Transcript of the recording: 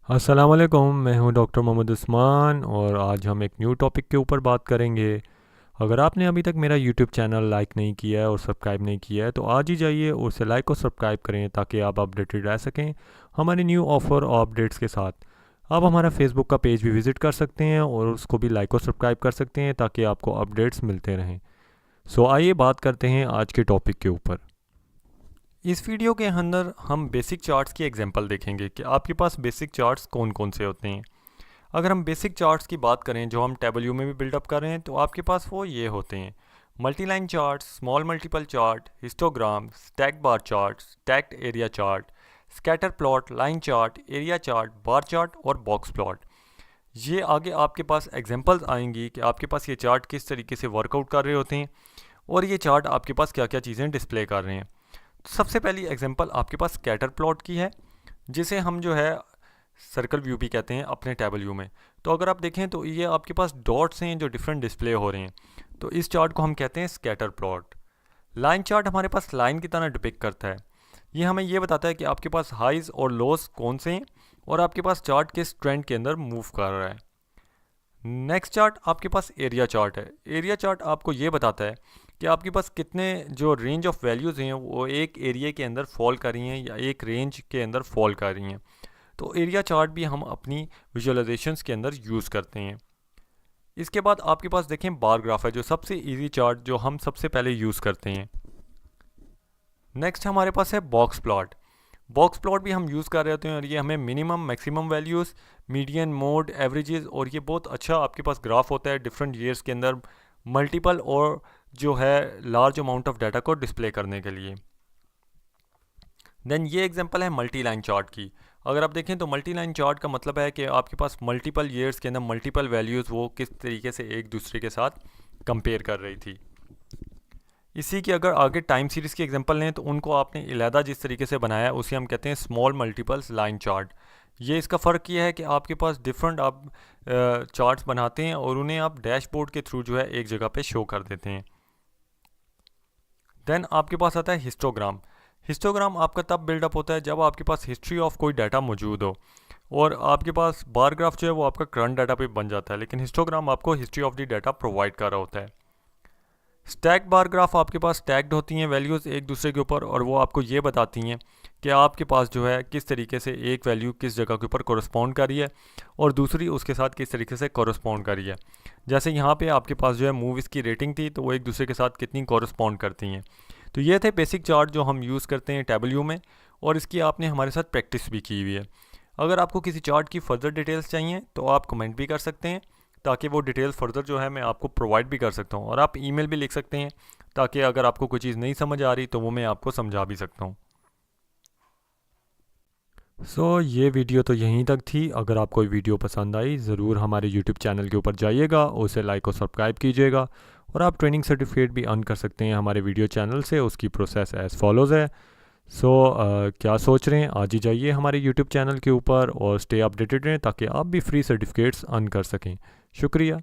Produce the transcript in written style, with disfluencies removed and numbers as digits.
अस्सलाम वालेकुम, मैं हूं डॉक्टर मोहम्मद उस्मान और आज हम एक न्यू टॉपिक के ऊपर बात करेंगे। अगर आपने अभी तक मेरा यूट्यूब चैनल लाइक नहीं किया है और सब्सक्राइब नहीं किया है तो आज ही जाइए और उसे लाइक और सब्सक्राइब करें ताकि आप अपडेटेड रह सकें हमारे न्यू ऑफ़र और अपडेट्स के साथ। आप हमारा फेसबुक का पेज भी विज़िट कर सकते हैं और उसको भी लाइक और सब्सक्राइब कर सकते हैं ताकि आपको अपडेट्स मिलते रहें। सो आइए बात करते हैं आज के टॉपिक के ऊपर। इस वीडियो के अंदर हम बेसिक चार्ट्स की एग्जांपल देखेंगे कि आपके पास बेसिक चार्ट्स कौन कौन से होते हैं। अगर हम बेसिक चार्ट्स की बात करें जो हम टेबल व्यू में भी बिल्डअप कर रहे हैं तो आपके पास वो ये होते हैं: multi line chart, small multiple chart, histogram, stack bar chart, stacked area chart, scatter plot, line chart, area chart, bar chart और बॉक्स प्लॉट। ये आगे आपके पास एग्जांपल्स आएंगी कि आपके पास ये चार्ट किस तरीके से वर्कआउट कर रहे होते हैं और ये चार्ट आपके पास क्या क्या चीज़ें डिस्प्ले कर रहे हैं। सबसे पहली एग्जांपल आपके पास स्कैटर प्लॉट की है, जिसे हम जो है सर्कल व्यू भी कहते हैं अपने टेबल व्यू में। तो अगर आप देखें तो ये आपके पास डॉट्स हैं जो डिफरेंट डिस्प्ले हो रहे हैं, तो इस चार्ट को हम कहते हैं स्कैटर प्लॉट। लाइन चार्ट हमारे पास लाइन की तरह डिपिक्ट करता है। ये हमें ये बताता है कि आपके पास हाइज और लोस कौन से हैं और आपके पास चार्ट किस ट्रेंड के अंदर मूव कर रहा है। नेक्स्ट चार्ट आपके पास एरिया चार्ट है। एरिया चार्ट आपको ये बताता है कि आपके पास कितने जो रेंज ऑफ वैल्यूज़ हैं वो एक एरिया के अंदर फॉल कर रही हैं या एक रेंज के अंदर फॉल कर रही हैं। तो एरिया चार्ट भी हम अपनी विजुअलाइजेशंस के अंदर यूज़ करते हैं। इसके बाद आपके पास देखें बार ग्राफ है, जो सबसे इजी चार्ट जो हम सबसे पहले यूज़ करते हैं। नेक्स्ट हमारे पास है बॉक्स प्लॉट। बॉक्स प्लॉट भी हम यूज़ कर रहे होते हैं और ये हमें minimum maximum values, median, mode, averages और ये बहुत अच्छा आपके पास ग्राफ होता है डिफरेंट ईयर्स के अंदर मल्टीपल और जो है लार्ज अमाउंट ऑफ डाटा को डिस्प्ले करने के लिए। देन ये एग्जांपल है मल्टी लाइन चार्ट की। अगर आप देखें तो मल्टी लाइन चार्ट का मतलब है कि आपके पास मल्टीपल ईयर्स के अंदर मल्टीपल वैल्यूज़ वो किस तरीके से एक दूसरे के साथ कंपेयर कर रही थी। इसी की अगर आगे टाइम सीरीज़ की एग्जांपल लें तो उनको आपने अलहदा जिस तरीके से बनाया उसे हम कहते हैं स्मॉल मल्टीपल्स लाइन चार्ट। ये इसका फ़र्क ये है कि आपके पास डिफरेंट आप चार्ट्स बनाते हैं और उन्हें आप डैशबोर्ड के थ्रू जो है एक जगह पे शो कर देते हैं। देन आपके पास आता है हिस्टोग्राम। हिस्टोग्राम आपका तब बिल्डअप होता है जब आपके पास हिस्ट्री ऑफ कोई डाटा मौजूद हो और आपके पास बार ग्राफ जो है वो आपका करंट डाटा पे बन जाता है, लेकिन हिस्टोग्राम आपको history of the data provide कर रहा होता है। स्टैक बार ग्राफ आपके पास स्टैक्ड होती हैं वैल्यूज़ एक दूसरे के ऊपर और वो आपको ये बताती हैं कि आपके पास जो है किस तरीके से एक वैल्यू किस जगह के ऊपर कोरस्पॉन्ड कर रही है और दूसरी उसके साथ किस तरीके से कोरस्पॉन्ड कर रही है। जैसे यहाँ पे आपके पास जो है मूवीज़ की रेटिंग थी तो वो एक दूसरे के साथ कितनी कोरस्पॉन्ड करती हैं। तो ये थे बेसिक चार्ट जो हम यूज़ करते हैं टेबल व्यू में और इसकी आपने हमारे साथ प्रैक्टिस भी की हुई है। अगर आपको किसी चार्ट की फर्दर डिटेल्स चाहिए तो आप कमेंट भी कर सकते हैं ताकि वो डिटेल्स फर्दर जो है मैं आपको प्रोवाइड भी कर सकता हूँ, और आप ईमेल भी लिख सकते हैं ताकि अगर आपको कोई चीज़ नहीं समझ आ रही तो वो मैं आपको समझा भी सकता हूँ। ये वीडियो तो यहीं तक थी। अगर आपको ये वीडियो पसंद आई ज़रूर हमारे यूट्यूब चैनल के ऊपर जाइएगा और उसे लाइक और सब्सक्राइब कीजिएगा और आप ट्रेनिंग सर्टिफिकेट भी अर्न कर सकते हैं हमारे वीडियो चैनल से। उसकी प्रोसेस एज़ फॉलोज़ है। क्या सोच रहे हैं, आज ही जाइए हमारे यूट्यूब चैनल के ऊपर और स्टे अपडेटेड रहें ताकि आप भी फ्री सर्टिफिकेट्स अर्न कर सकें। शुक्रिया।